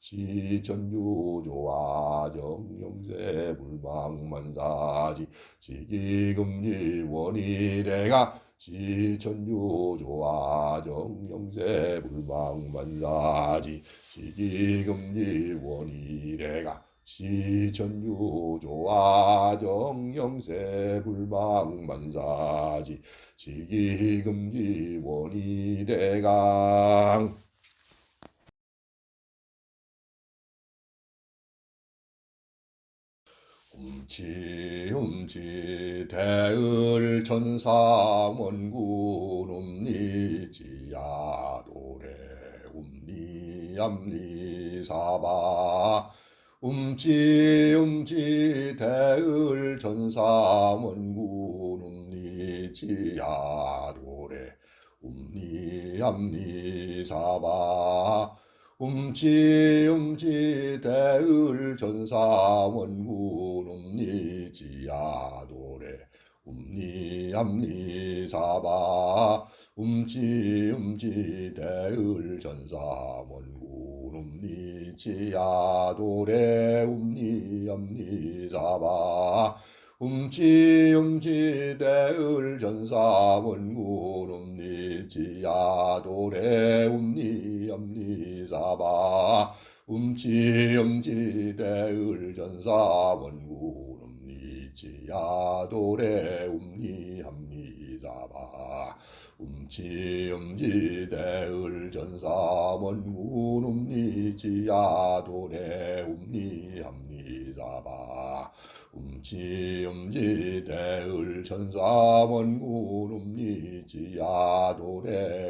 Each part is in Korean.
시천유조와 정영세 불망만사지 시기금지 원이래가 시천유조와 정영세 불망만사지 시기금지 원이래가 시천유조와 정영세 불망만사지 시기금지 원이대강 훔치 대을 천사원군 옴니지야도래 옴니암니사바 훔치 대을 천사원군 옴니지야도래 옴니암니사바 훔치 대을 전사원군 옴니지야도래 옴니암니사바 훔치 대을 전사원군 옴니지야도래 옴니암니사바 훔치 대을 전사원군 옴니지야도래 옴니암니사바 훔치 대을 전사원군 옴니지야도래 옴니암니사바 훔치 대을 전사원군 옴니지야도래 옴니암니사바 훔치 대을 전사원군 옴니지야도래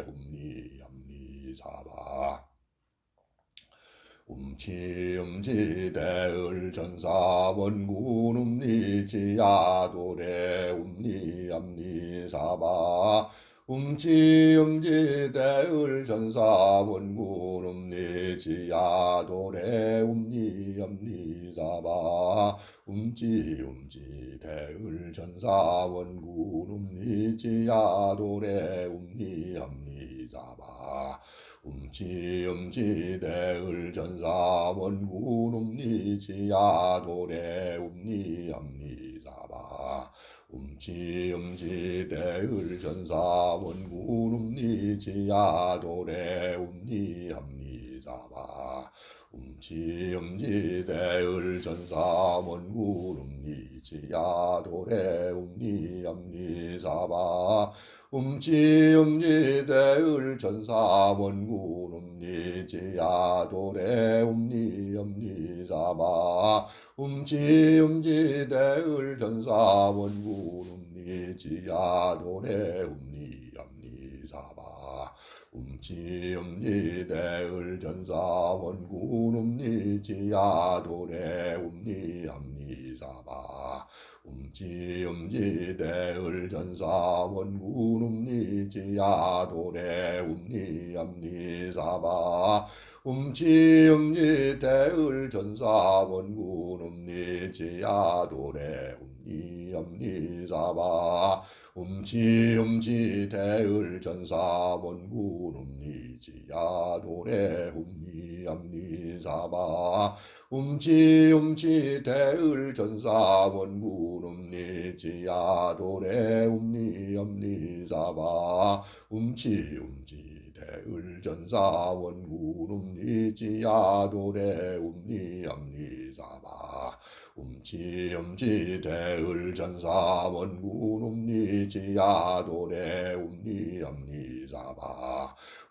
옴니암니사바 훔치 대을 전사원군 옴니지야도래 옴니암니사바 훔치 대을 전사원군 옴니지야도래 옴니암니사바 훔치 대을 전사원군 옴니지야도래 움니암니사바 훔치 대을 전사원군 옴니지야도래 옴니암니사바 훔치 대을 전사원군 옴니지야도래 옴니암니사바 훔치 대을 전사원군 옴니지야도래 옴니암니사바 훔치 대을 전사원군 옴니지야도래 옴니암니사바 훔치 대을 전사원군 옴니지야도래 옴니암니사바 훔치 대을 전사원군 옴니지야도래 옴니암니사바 훔치 대을 전사원군 옴니지야도래 옴니암니사바 훔치 대을 전사원군 옴니지야도래 옴니암니사바 훔치 대을 전사원군 옴니지야도래 옴니암니사바 훔치 대을 전사원군 옴니지야도래 옴니암니사바 훔치 대을 전사원군 옴니지야도래 옴니암니사바 훔치 대을 전사원군 옴니지야도래 옴니암니사바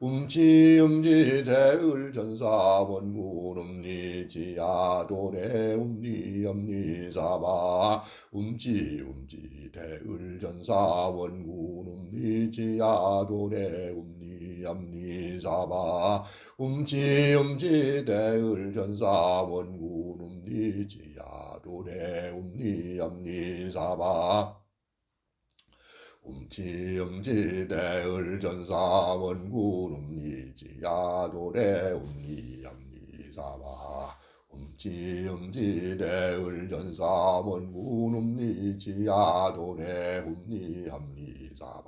훔치 대을 전사원군 옴니지야도래 옴니암니사바 훔치 대을 전사원군 옴니지야도래 옴니암니사바 훔치 대을 전사원군 옴니지야도래 옴니암니사바 훔치 대을 전사원군 옴니지야도래 옴니암니사바 훔치 대을 전사원군 옴니지야도래 옴니암니사바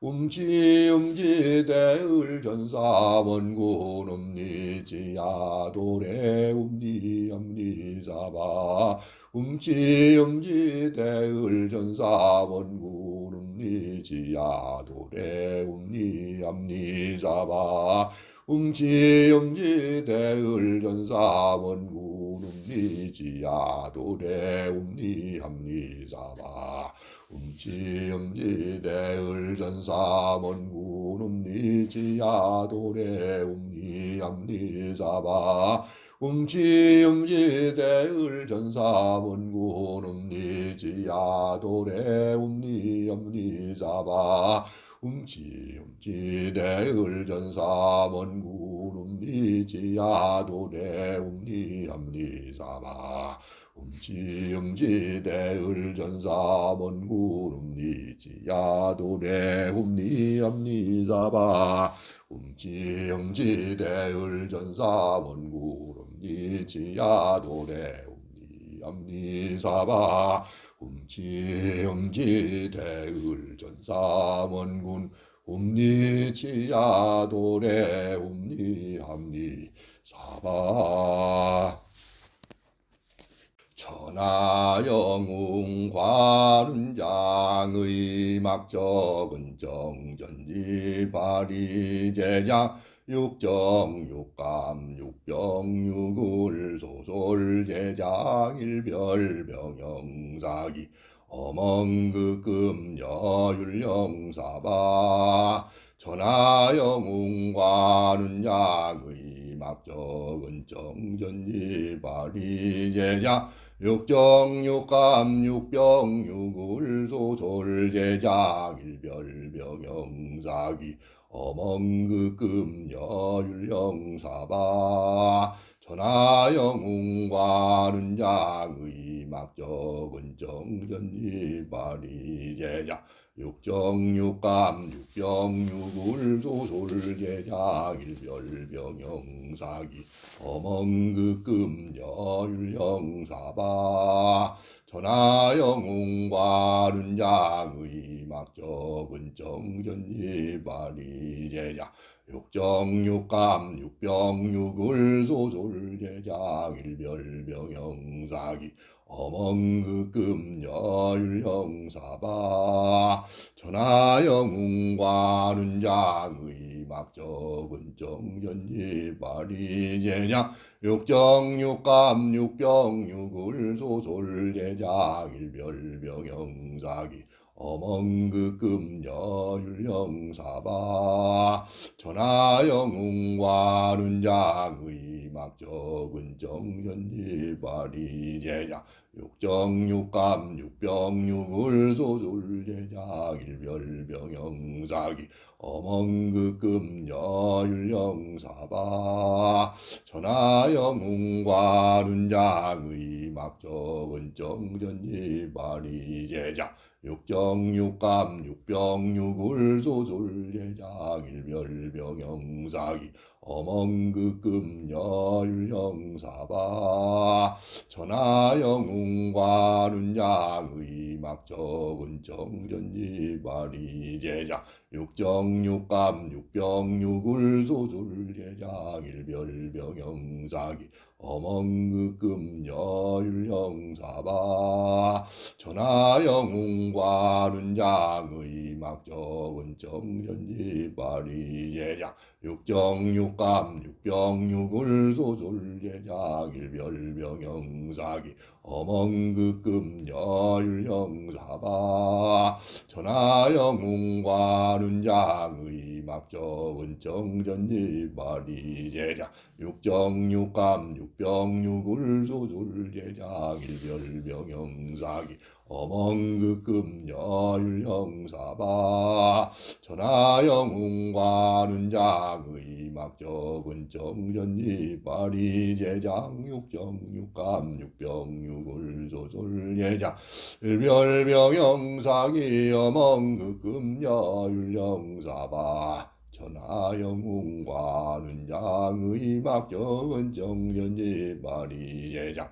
음지음지대을전사 원군음리지야도래 음리암리사바 음지음지대을전사 원군음리지야도래 음리암리사바 음지음지대을전사 원군음리지야도래 음리암리사바 음지음지대을전사 원군음리지야도래 음리암리사바 음지음지대을전사 원군음리지야도래 음리암리사바 음지음지대을전사 원군음리지야도래 음리암리사바 음지음지대을전사 원군음리지야도래 음리암리사바 음지음지대을전사 원군음리지야도래 음리암리사바 음지음지대을전사 원군 음리지야도래 음리암리사바 천하영웅관운장의 막적은 정전지발이제장 육정육감 육병육을 소솔제장 일별병영사기 어멍극금여율영사바 천하영웅관운장의 막적은 정전지발이제장 육정육감 육병육을 소솔제장 일별병영사기 어멍극금여율영사바 천하영웅관운장의 막적은 정전지발이제장 육정육감 육병육을 소솔제장 일별병영사기 어멍극금여율영사바 천하영웅관운장의 막적은 정전지발이제장 육정육감 육병육을 소솔제장 일별병영사기 어멍극금여율영사바 천하영웅관운장의 막적은 정전지발이제장 육정육감 육병육을 소솔제장 일별병영사기 어멍극금여율영사바 천하영웅관운장의 막적은 정전지발이제장 육정육감 육병육을 소솔제장 일별병영사기 어멍극금여율영사바 천하영웅관운장의 막적은 정전지발이제장 육정육감 육병육을 소솔제장 일별병영사기 어멍극금여율영사바 천하영웅관운장의 막적은 정전지발이제장 육정육감 육병육을 소솔제장 일별병영사기 어멍극금여율영사바 천하영웅관운장의 막적은 정전지발이제장 육정육감 육병육을 소솔제장 일별병영사기 어멍극금여율영사바 천하영웅관운장의 막적은 정전지발이제장 육정육감 육병육을 소솔제장 일별병영사기 어멍극금여율영사바 천하영웅관운장의 막적은 정전지발이제장 육정육감 육병육을 소솔제장 일별병영사기 어멍극금여율영사바 천하영웅관운장의 막적은 정전지발이제장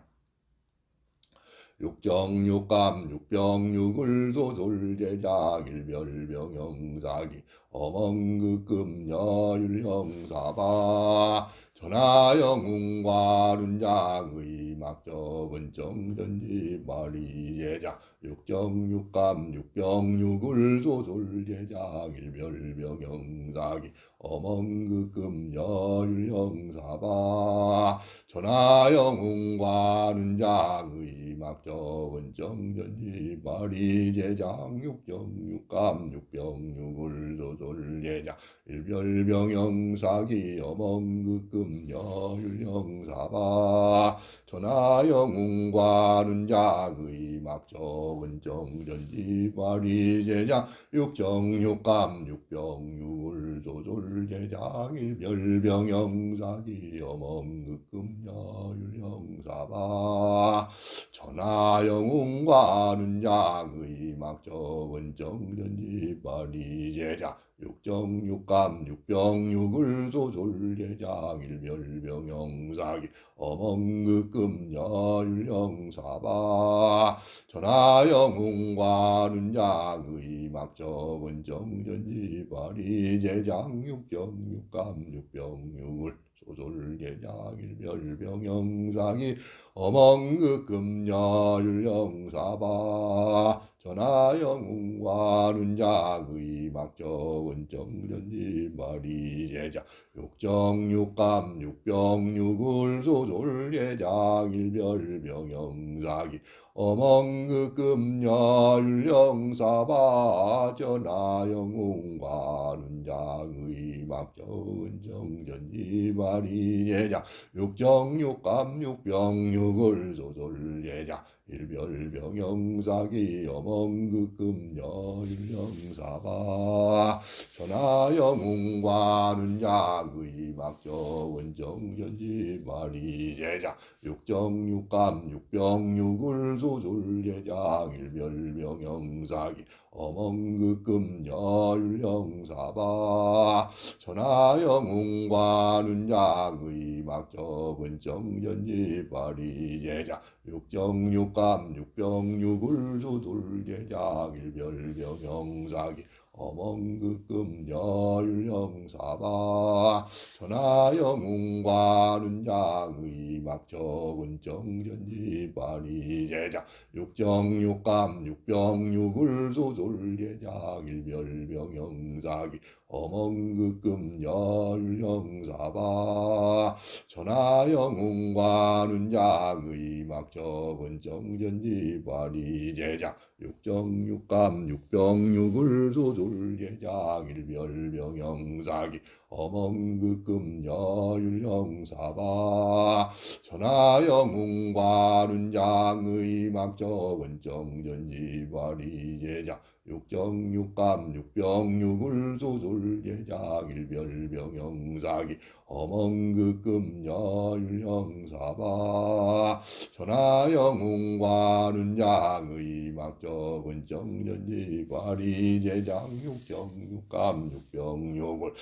육정육감 육병육을 소솔제자 일별병영사기 어멍극금여율형사바 전하영웅과룬장의 막적은 정전지 마리제자 육정육감 육병육을 소솔제자 일별병영사기 어멍극금여율형사바 전하영웅과는 장의 막적은 정전지 마리제장 육정육감 육병육을 소솔제자 일별병영사기 어멍극금여율형사바 전하영웅과는 장의 막적은 정전지 마리제장 육정육감 육병육을 소솔제장 일별병영사기 어멍극금여율형사바 전하영웅과는 장의 막적은 정전지 마리제자 육정육감 육병육을 소솔제장 일별병영사기 어멍극금여율형사바 전하영웅과는 장의 막적은 정전지 마리제장 육정육감 육병육을 소솔제장 일별병영사기 어멍극금여율형사바 전하영웅과는 장의 막적은 정전지 마리제자 육정육감 육병육을 소솔제장 일별병영사기 어멍극금여율형사바 전하영웅과는 장의 막적은 정전지 마리제자 육정육감 육병육을 소솔제자 일별병영사기 어멍극금여율형사바 전하영웅과는 장의 막적은 정전지 마리제자 육정육감 육병육을 소솔제장 일별병영사기 어멍극금여율형사바 전하영웅과는 장의 막적은 정전지 마리제자 육정육감 육병육을 소솔제장 일별병영사기 어멍극금여율형사바 전하영웅과는 장의 막적은 정전지 마리제자 육정육감 육병육을 소솔제장 일별병영사기 어멍극금여율형사바 전하영웅과는 장의 막적은 정전지 마리제자 육정육감 육병육을 소솔제장 일별병영사기 어멍극금여율형사바 전하영웅과는 장의 막적은 정전지 마리제자 육정육감 육병육을 소솔제장 일별병영사기 어멍극금여율형사바 전하영웅과는 장의 막적은 정전지 마리제장 육정육감 육병육을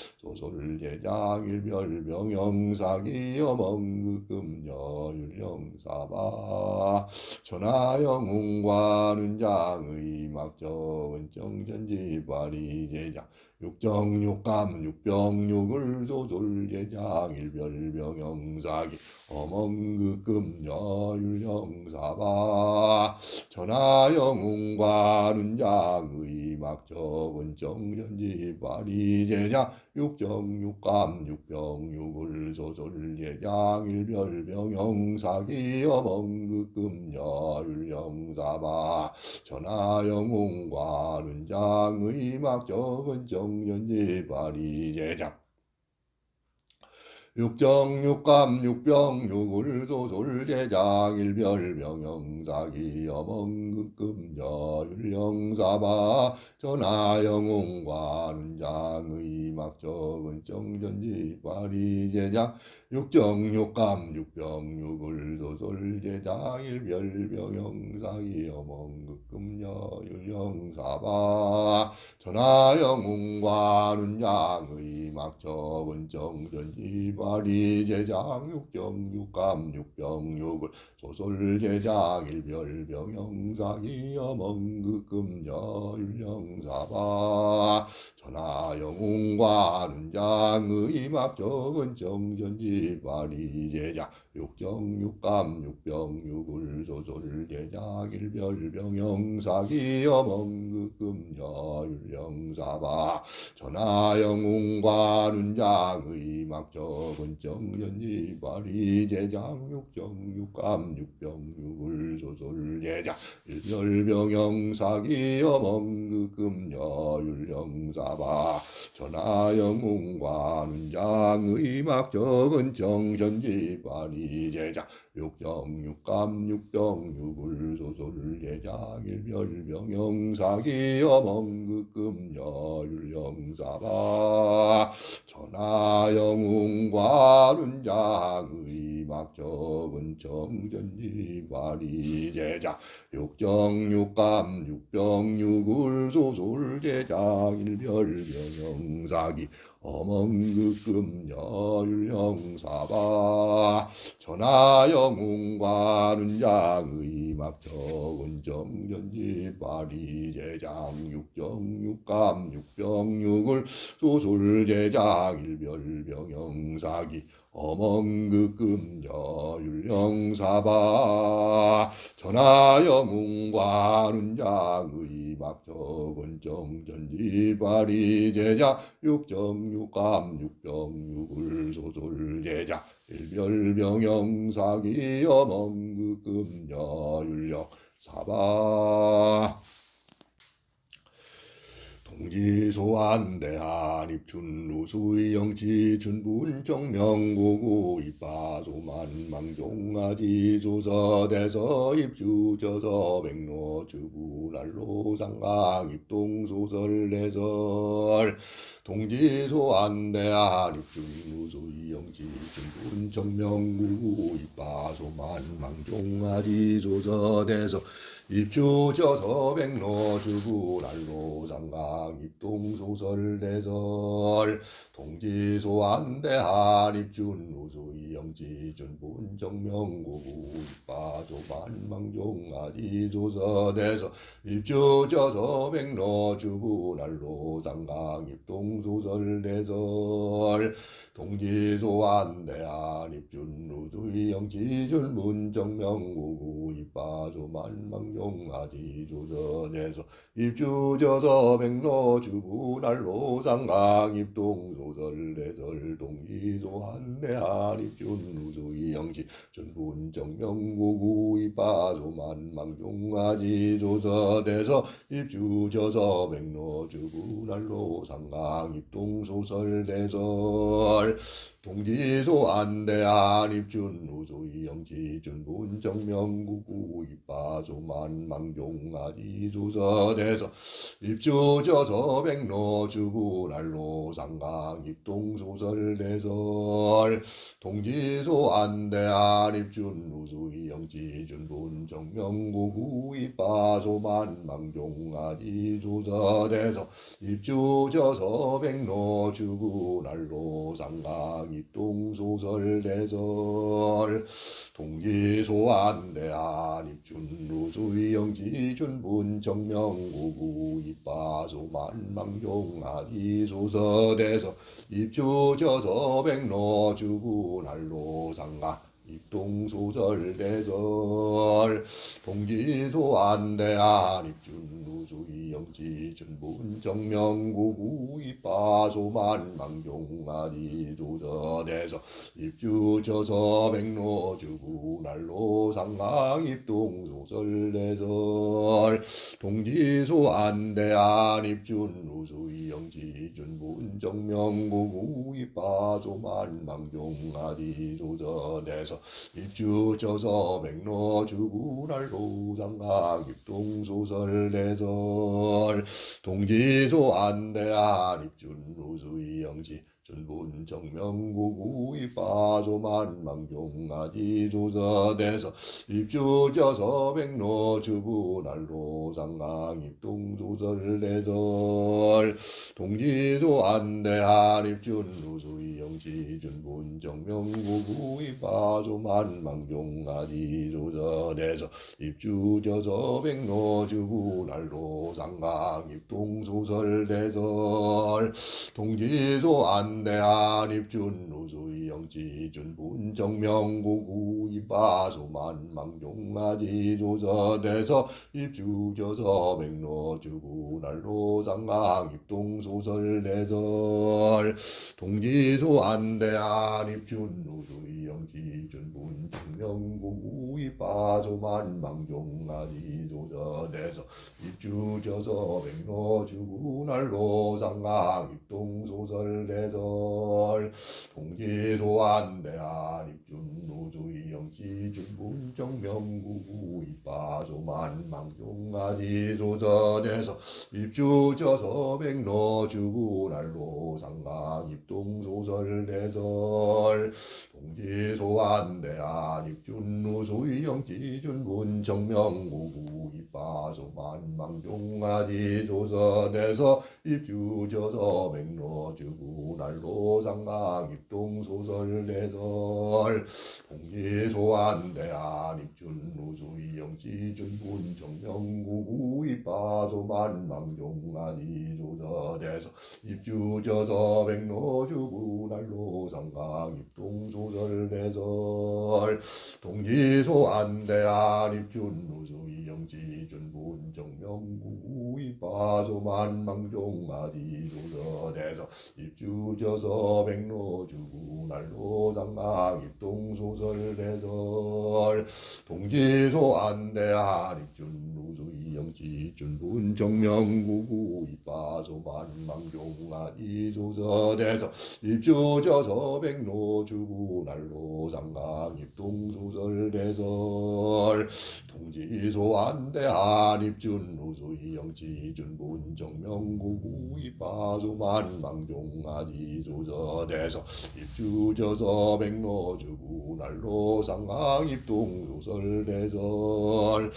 소솔제장 일별병영사기 어멍극금여율형사바 전하영웅과는 장의 막적은 정전지 마리제장 육정육감 육병육을 소솔제장 일별병영사기 어멍극금여율형사바 전하영웅과는 장의 막적은 정전지 마리제장 육정육감 육병육을 소솔제장 일별병영사기 어멍극금여율형사바 전하영웅과는 장의 막적은 정전지 마리제장 육정육감 육병육을 소솔제장 일별병영사기 어멍극금여율형사바 전하영웅과는 장의 막적은 정전지 마리제장 육정육감 육병육을 소솔제장 일별병영사기 어멍극금여율형사바 전하영웅과는 장의 막적은 정전지 파리 제장 육정 육감 육병육을 소설 제장 일별 병영사기 어멍극금여 율령사바 전하 영웅과 눈장의 막적은 정전지 파리 제장 육정 육감 육병육을 소설 제장 일별 병영사기 어멍극금여 율령사바 전하 영웅과 눈장의 막적은 정전지 파리 제장 육정 육감 육병육을 소설 제장 일별병영사기 어멍극금여 율령사바 전하 영웅과 눈장의 막적은 정전지 파리 제장 육정 육감 육병육을 소설 제장 일별병영사기 어멍극금여 율령사바 전하 영웅과 눈장의 막적은 정전지 파리 제장 육정 육감 육병육을 소설 제장 일별병영사기 어멍극금여 율령사바 전하 영웅과 눈장의 막적은 정전지 파리 제장 육정 육감 육병육을 소설 제장 일별병영사기 어멍극금여 율령사바 전하 영웅과 눈장의 막적은 정전지 파리 제장 육정 육감 육병육을 소설 제장 일별병영사기 어멍극금여 율령사바 동지소환대한 입춘루수의영치 준분정명고구 입바소만 망종아지 조서대서 입주저서 백로주부날로 상강 입동소설대설 동지소환대한 입춘루수의영치 준분정명고구 입바소만 망종아지 조서대서 입주저서 백로주부날로 상강 입동소설대설 동지소환대한 입춘루수의영치 준분정명고구 입바조만망종아지 조서대서 입주저서 백로주부날로 상강 입동소설대설 동지소환대한 입춘루수의영치 준분정명고구 입바조만망종아지 조서대서 입주저서 백로주부날로 상강 입동소설대설 동지소환대한 입춘루수의영치 준분정명고구 입바조만망종아지 조서대서 입주저서 백로주부날로 상강 입동소설대설 동지소환대한 입춘루수의영치 준분정명고구 입바조만망종아지 조서대서 입주저서 백로주부날로 상강 입동소설대설 동지소환대한 입춘루수의영치 준분정명고구 입바조만망종아지 조서대서 입주저서 백로주부날로 상강 입동소설대설 동지소환대한 입춘루수의영치 준분정명고구 입바조만망종아지 조서대서 입주저서 백로주부날로 상강 입동소설대설 동지소환대한 입춘루수의영치 준분정명고구 입바조만망종아지 조서대서 입주저서 백로주부날로 상강 입동소설대설 동지소환대한 입춘루수의영치 준분정명고구 입바조만망종아지 조서대서 입주저서 백로주부날로 상강 입동소설대설 동지소환대한 입춘루수의영치 전분 정명구구이 빠조만망종아지 조서대서 입주저서 백로 주부날로 상강 입동조설대설 동지조 안대한 입준루수이 영지 전분 정명구구이 빠조만망종아지 조서대서 입주저서 백로 주부날로 상강 입동조설대설 동지조 안대한 입준루수이 영지준 분정명구구 이빠소만망종아지 조서대서 입주저서 백로주구날로 상강 입동소설대설 동지조 안대한 입준루수이 영지준 분정명구구 이빠소만망종아지 조서대서 입주저서 백로주구날로 상강 입동소설대설 동지도 안대한 입준노조의 영지준분정명구구 이빠조만망종아지 조서대서 입주저서 백로주구날로 상강 입동소설대설 동지도 안대한 입준노조의 영지준분정명구구 이빠조만망종아지 조서대서 입주저서 백로주구날로 상강 입동소설대설 동지소안대한 입준루수이 영지준분 정명구구 이빠조만망종아지 조서대서 입주저서 백로주구날로 상강 입동소설대설 동지소안대한 입준루수이 영지준분 정명구구 이빠조만망종아지 조서대서 입주저서 백로주구날로 상강 입동소설대설 동지소 안대한 입준루수이 영지준분 정명구구 이빠조만망종아지 조서대서 입주저서 백로주구날로 상강 입동소설대설 동지소 안대한 입준루수이 영지준분 정명구구 이빠조만망종아지 조서대서 입주저서 백로주구날로 상강 입동소설대설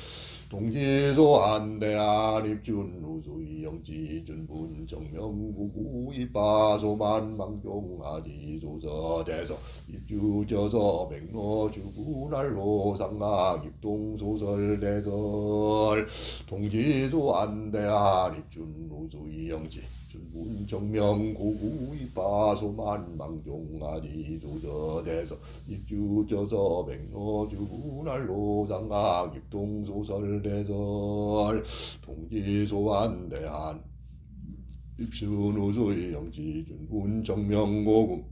동지소 안대한 입준루수이 영지준분 정명구구 이빠조만망종아지 조서대서 입주저서 백로주구날로 상강 입동소설대설 동지소 안대한 입준루수이 영지 준분 정명구구 이빠소만망종아지 조서대서 입주저서 백로주구날로 상강 입동소설대설 동지소 안대한 입순우수의 영지준분 정명구구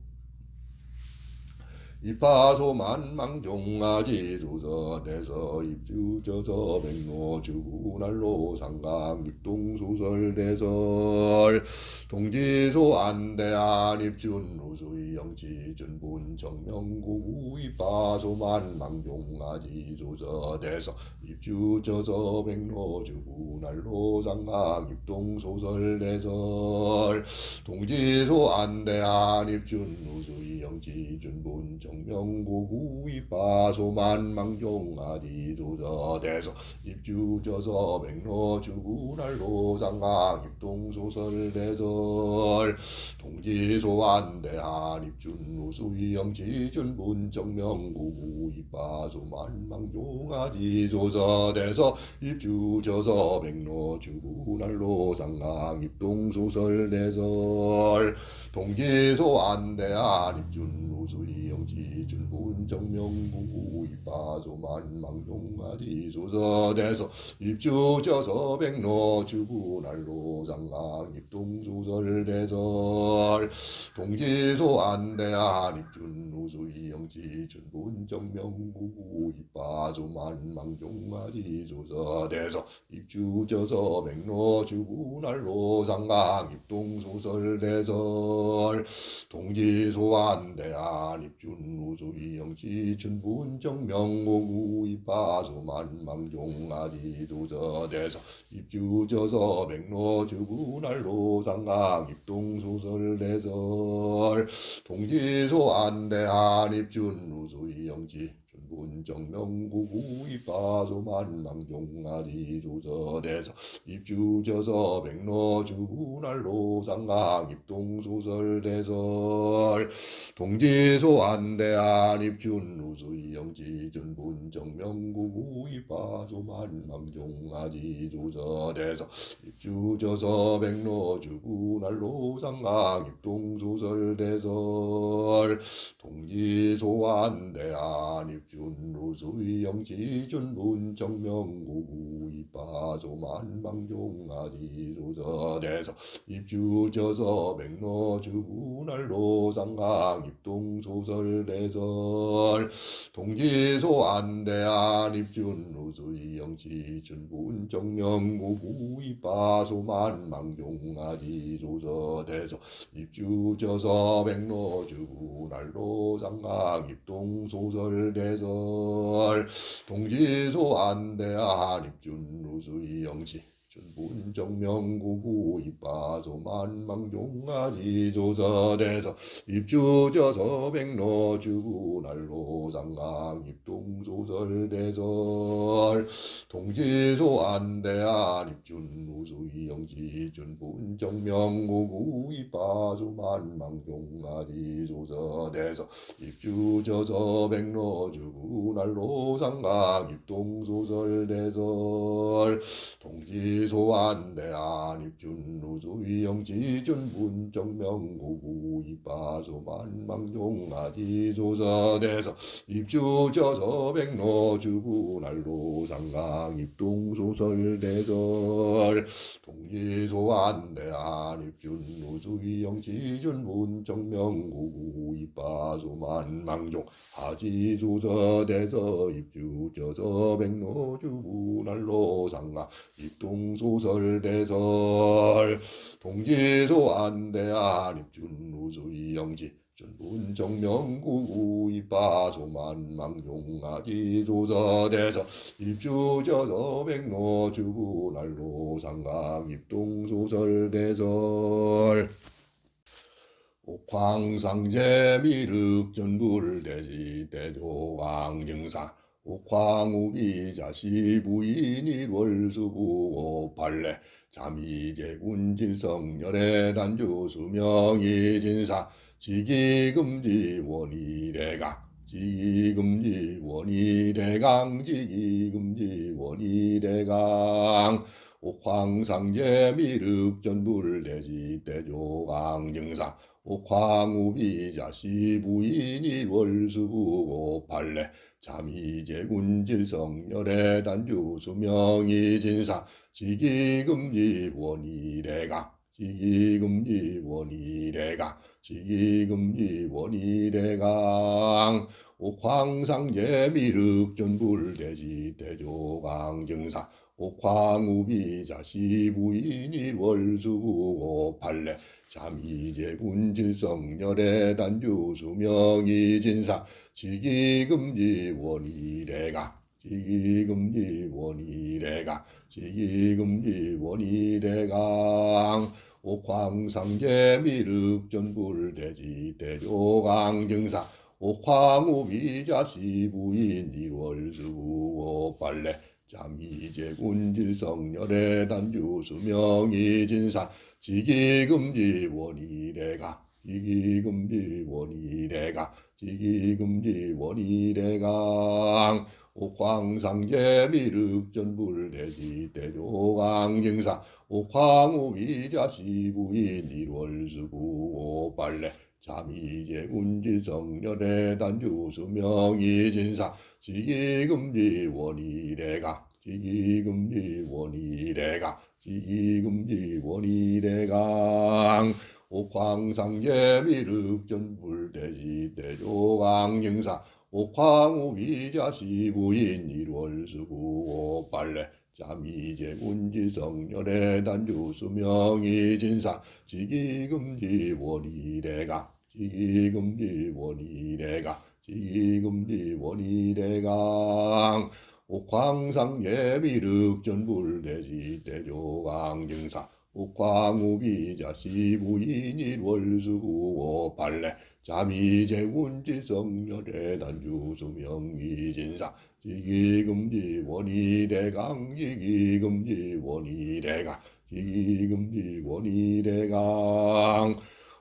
이빠소만망종아지 조서대서 입주저서 백로주구날로 상강 입동소설대설 동지소 안대한 입준루수의 영지준분 정명구구 이빠소만망종아지 조서대서 입주저서 백로주구날로 상강 입동소설대설 동지소 안대한 입준루수의 영지준분 정명구구 이빠소만망종아지 조서대서 입주저서 백로주구날로 상강 입동소설대설 동지소 안대한 입준루수이 영지준분 정명구구 이빠소만망종아지 조서대서 입주저서 백로주구날로 상강 입동소설대설 동지소 안대한 입준루수이 영지준분 정명구구 이빠소만망종아지 조서대서 입주저서 백로주구날로 상강 입동소설대설 동지소 안대한 입준루수이 영지준분 정명구구 이빠소만망종아지 조서대서 입주저서 백로주구날로 상강 입동소설대설 동지소 안 안대한 입준 우수이 영지 천분정명오구 이빠소 만망종아지 도저대서 입주저서 백로주분할로 상강 입동소설 대설 동지소 안대한 입준 우수이 영지 천분정명오구 이빠소 만망종아지 도저대서 입주저서 백로주분할로 상강 입동소설 대설 동지소 안대한 입준 우수이 영지 전분정명구구 이빠소 만망종아지 조저대서 입주저서 백로주분할로 상강 입동소설 대설 동지소 안대한 입준 우수이 영지 전분정명구구 이빠소 만망종아지 조저대서 입주저서 백로주분할로 상강 입동소설 대설 동지소 안대한 입준 우수이 영지 전분정명구구 이빠소 만망종아지 조저대서 입주저서 백로주분할로 상강 입동소설 대설 동지소 안대한 입준 우수이 영지 전분정명구구 이빠소 만망종아지 조서대서 입주저서 백로주분할로 상강 입동소설 대설 동지소 안대한 입준 우수이 영지 전분정명구구 이빠소 만망종아지 조서대서 입주저서 백로주분할로 상강 입동소설 대설 동지소 안대한 입준 우수이 영지 전분정명구구 이빠소 만망종아지 조서대서 입주저서 백로주분할로 상강 입동소설 대설 동지소 안대한 입준 우수이 영지 전분정명구구 이빠소 만망종아지 조서대서 입주저서 백로주분할로 상강 입동소설 대설 동지소 안대한 입준 우수이 영지 전분정명구구 이빠소 만망종아지 조서대서 입주저서 백로주분할로 상강 입동소설 대설 옥황상제 미륵전불대지 대조광증사 옥황우비자시 부인일월수부 오팔레 잠이제군질성열애 단주수명이 진사 지기금지 원이대강 지기금지 원이대강 지기금지 원이대강 옥황상제 미륵전불대지 대조광증사 옥황우비자시 부인일월수부 오팔레 잠이제군질성열애 단주수명이 진사 지기금지 원이대강 지기금지 원이대강 지기금지 원이대강 옥황상제 미륵전불대지 대조광증사 옥황우비자시 부인일월수부 오팔레 잠이제군질성열애 단주수명이 진사 지기금지 원이대강 지기금지 원이대강 지기금지 원이대강 옥황상제 미륵전불대지 대조광증사 옥황우비자시 부인일월수부 오팔레 잠이제군질성열애 단주수명이 진사 지기금지 원이대강 지기금지 원이대강 지기금지 원이대강 옥황상제 미륵전불대지 대조광증사 옥황우비자시 부인일월수부 오팔레 잠이제군질성열애 단주수명이 진사 지기금지 원이대강 지기금지 원이대강 지기금지 원이대강 옥황상제 미륵전불대지 대조광증사 옥황우비자시 부인일월수부 오팔레 잠이제군질성열애 단주수명이 진사 지기금지 원이대강 지기금지 원이래가 지기금지 원이래강 옥황상예미륵전불대지 대조강증사 옥황우비자 시부인일월수구오 발레 자미제군지성열의 단주수명이진사 지기금지 원이래강 지기금지 원이래가 지기금지 원이래강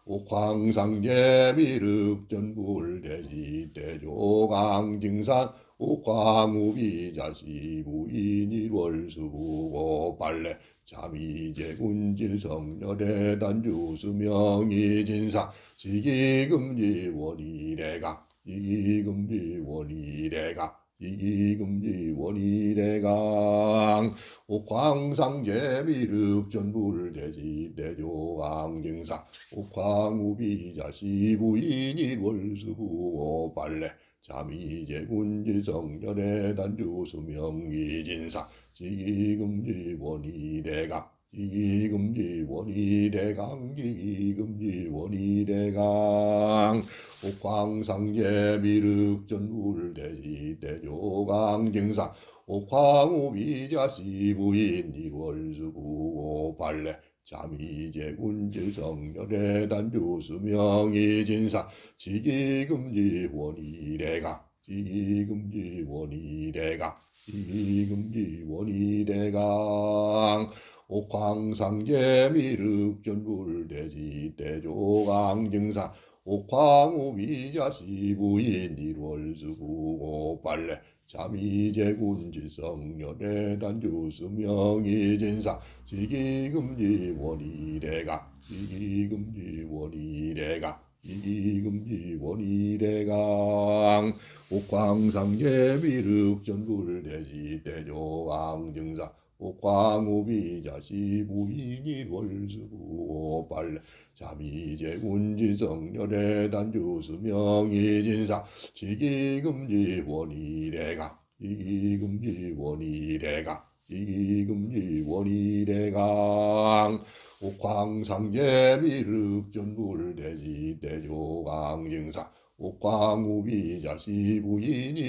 옥황상제미륵전불대지 대조강증산 옥황우비자시부인일월수구오 발레 자미제군질성열의 단주수명이진사 지기금지 원이래가 지기금지 원이래가 지기금지 원이래강 옥황상제미륵전불대지 대조강증사 옥황우비자 시부인일월수구오 발레 자미제군지성열의 단주수명이진사 지기금지 원이래가 지기금지 원이래강 지기금지 원이래강 옥황상제미륵전불대지 대조강증사 옥황우비자 시부인일월수구오 발레 자미제군질성열의 단주수명이진사 지기금지 원이래가 지기금지 원이래가 지기금지 원이래강 옥황상제미륵전불대지 대조강증사 옥황우비자 시부인일월수구오 발레 자미제군지성열의 단주수명이진사 지기금지 원이래가 지기금지 원이래가 지기금지 원이래강 옥황상제미륵전불대지 대조강증사 옥황우비자 시부인일월수구오 발레 자미제군지성열의 단주수명이진사 지기금지 원이래가 지기금지 원이래가 지기금지 원이래강 옥황상제미륵전불대지 대조강증사 옥황우비자 시부인일월수구오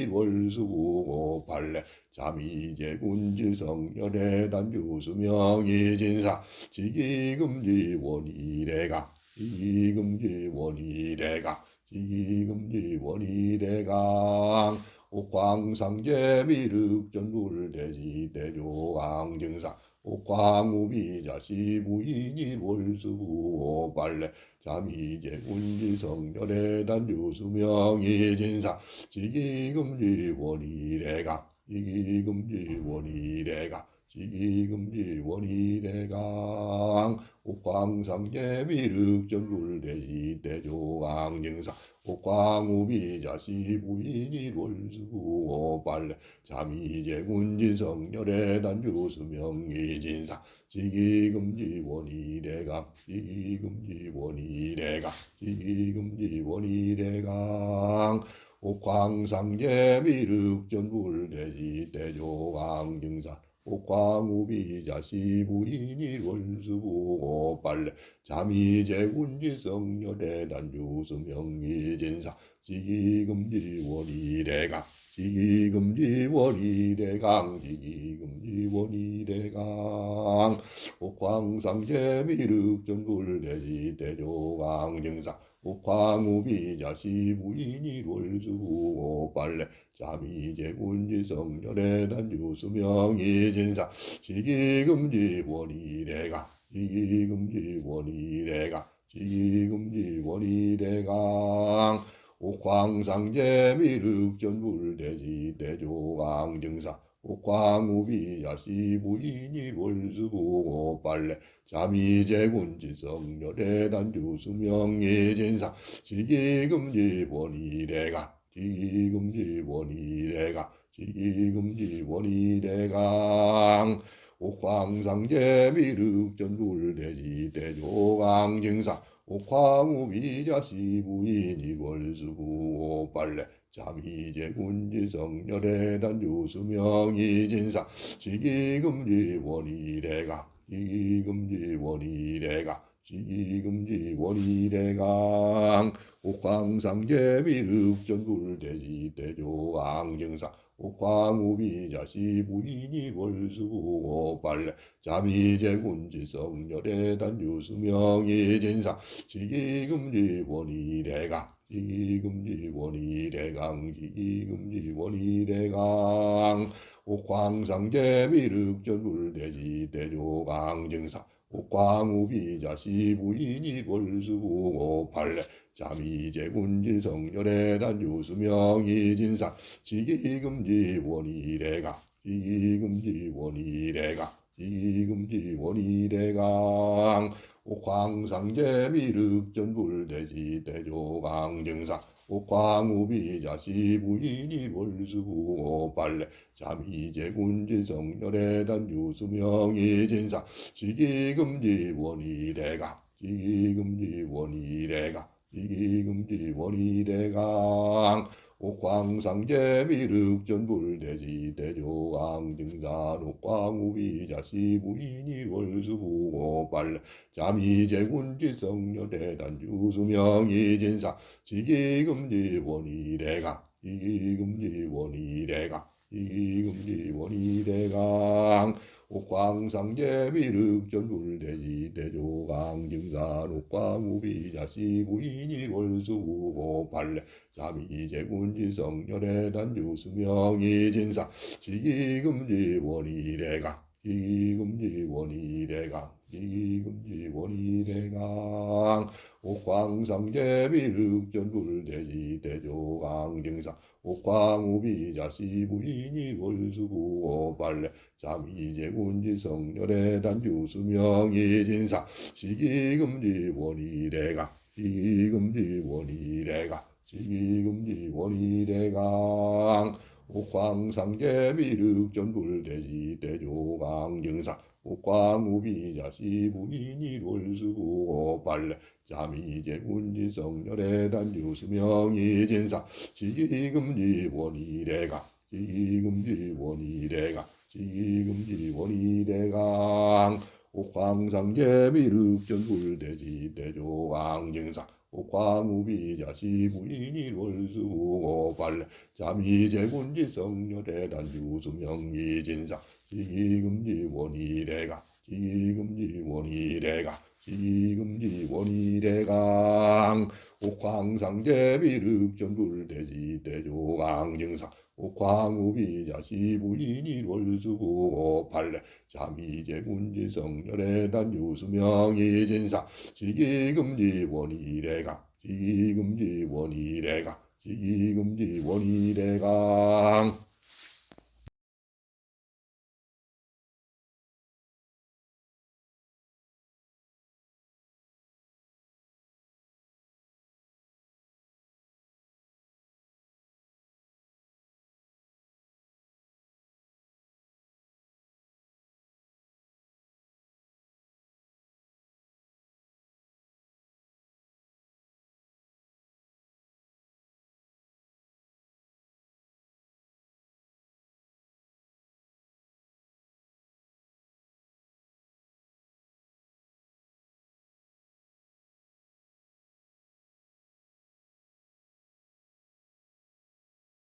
발레 자미제군질성열의 단주수명이진사 지기금지 원이래가 지기금지 원이래가 지기금지 원이래강 옥황상제미륵전불대지 대조강증사 옥황우비자 시부인일월수구오 발레 자미제군지성열의 단주수명이진사 지기금지 원이래가 지기금지 원이래가 지기금지 원이래강 옥황상제미륵전불대지 대조강증사 옥황우비자 시부인일월수구오 발레 자미제군지성열의 단주수명이진사 지기금지 원이래가 지기금지 원이래가 지기금지 원이래강 옥황상제미륵전불대지 대조강증사 옥황우비자 시부인일월수구오 발레 자미제군지성열의 단주수명이진사 지기금지 원이래가 지기금지 원이래강 지기금지 원이래강 옥황상제미륵전불대지 대조강증사 옥황우비자 시부인일월수구오 발레 자미제군지성열의 단주수명이진사 지기금지 원이래가 지기금지 원이래가 지기금지 원이래강 옥황상제미륵전불대지 대조강증사 옥황우비자 시부인일월수구오 발레 자미제군지성열의 단주수명이진사 지기금지 원이래가 지기금지 원이래가 지기금지 원이래강 옥황상제미륵전불대지 대조강증사 옥황우비자 시부인일월수구오 발레 자미제군지성열의 단주수명이진사 지기금지 원이래가 지기금지 원이래가 지기금지 원이대강 옥황상제미륵전불대지 대조왕증사 옥황우비자시 부인이 월수고 빨래 자미제군지성열애단 유수명이 진사 지기금지 원이대강 지기금지 원이대강 지기금지 원이대강 옥황상제미륵전불대지 대조강증사 옥황우비자시 부인이 월수고 팔래 자미제군지성열애단 유수명이 진사 지기금지 원이대강 지기금지 원이대강 지기금지 원이대강 옥황상제미륵전불대지 대조강증사 옥황우비자시 부인이 월수고 빨래 자미제군지성열애단 유수명이 진사 지기금지 원이대강 지기금지 원이대강 지기금지 원이대강 옥황상제미륵전불대지 대조강증사 옥황우비자시 부인이 월수고 빨래 자미제군지성열애단 유수명이 진사 지기금지 원이대강 지기금지 원이대강 지기금지 원이대강 옥황상제미륵전불대지 대조강증사 옥황우비자시 부인이 월수고 팔래 자미제군지성열애단 유수명이 진사 지기금지 원이대강 지기금지 원이대강 지기금지 원이대강 옥황상제미륵전불대지 대조강증사 옥황우비자시 부인이 월수고 빨래 자미제군지성열애단 유수명이 진사 지기금지 원이대강 지기금지 원이대강 지기금지 원이대강 옥황상제미륵전불대지 대조강증사 옥황우비자시 부인이 월수고 빨래 자미제군지성열애단 유수명이 진사 지기금지 원이대강 지기금지 원이대강 지기금지 원이대강 옥황상제미륵전불대지 대조강증사 옥황우비자시 부인이 월수고 빨래 자미제군지성열애단 유수명이 진사 지기금지 원이대강 지기금지 원이대강 지기금지 원이대강 옥황상제미륵전불대지 대조강증사 옥황우비자시 부인이 월수고 팔래 자미제군지성열애단 유수명이 진사 지기금지 원이대강 지기금지 원이대강 지기금지 원이대강